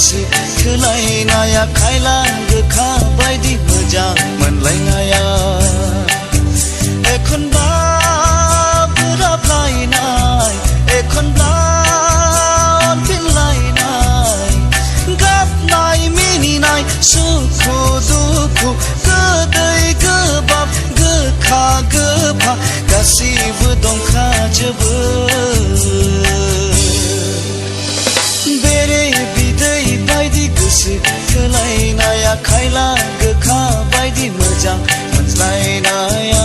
गोसो थोलायनाया खायला गोखा बायदि मोजां मोनलायनाया एखनबा बोराबलायनाय एखनबा अनफिनलायनाय गाबनाय मिनिनाय सुखु दुखु गोदै गोबाब गोखा गोफा गासिबो दंखाजोबो बेरे बिदै बायदि गोसो थोलायनाया खायला गोखा बायदि मोजां मोनज्लायनाया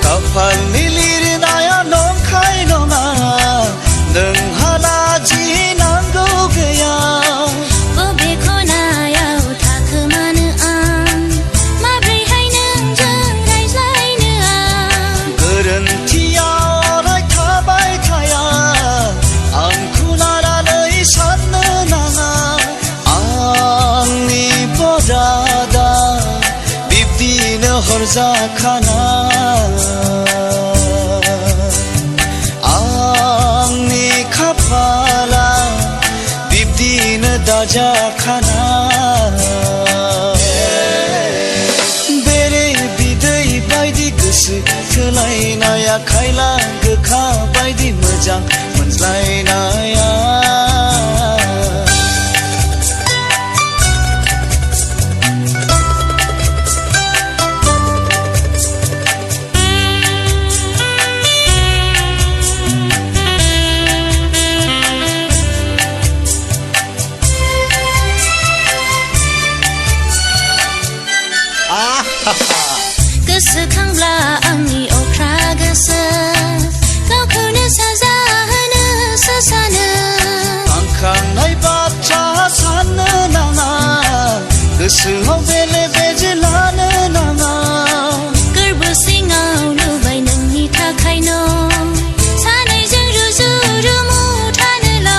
खाफालनि लिरनाया नंखाय नङा नोंहाला जि नांगौ गैया बबे खनायाव थाखोमानो आं माब्रैहाय नोंजों रायज्लायनो आं गोरोन्थिया अराय थाबाय थाया आंखौ लानानै साननो नाङा आंनि बरादा बिब्दिनो हरजाखाना आंनि खाफाला बिब्दिनो दाजाखाना बेरे बिदै बायदि गोसो थोलायनाया खायला गोखा बायदि मोजां मोनज्लायनाया गोसोखांब्ला आंनि अख्रा गोसो गावखौनो साजा होनोसो सानो थांखांनाय बाथ्रा साननो नाङा गोसोआव बेले बेजे लानो नाङा गोरबो सिङाव लुबाय नोंनि थाखाय न' सानैजों रुजु रुमु थानोल'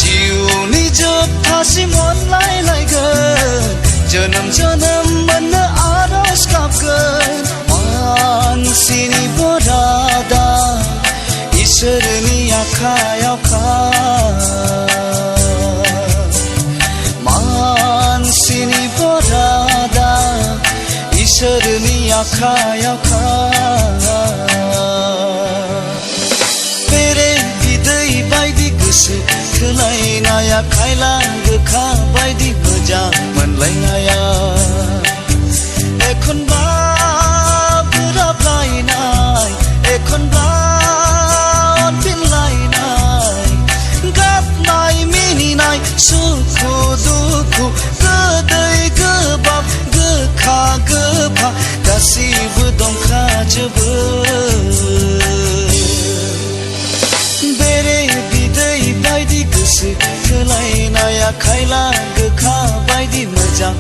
जिउनि जोबथासिम अनलायलायगोन जोनोम जोनोम मोननो आरज गाबगोन मानसिनि बरादा इसोरनि आखायावखा मानसिनि बरादा इसोरनि आखायावखा बेरे बिदै बायदि गोसो थोलायनाया खायला गोखा बायदि मोजां मोनलायनाया एखनबा बोराबलायनाय एखनबा अनफिनलायनाय गाबनाय मिनिनाय सुखु दुखु गोदै गोबाब गोखा गोफा गासिबो दंखाजोबो बेरे बिदै बायदि गोसो थोलायनाया खायला गोखा बायदि मोजां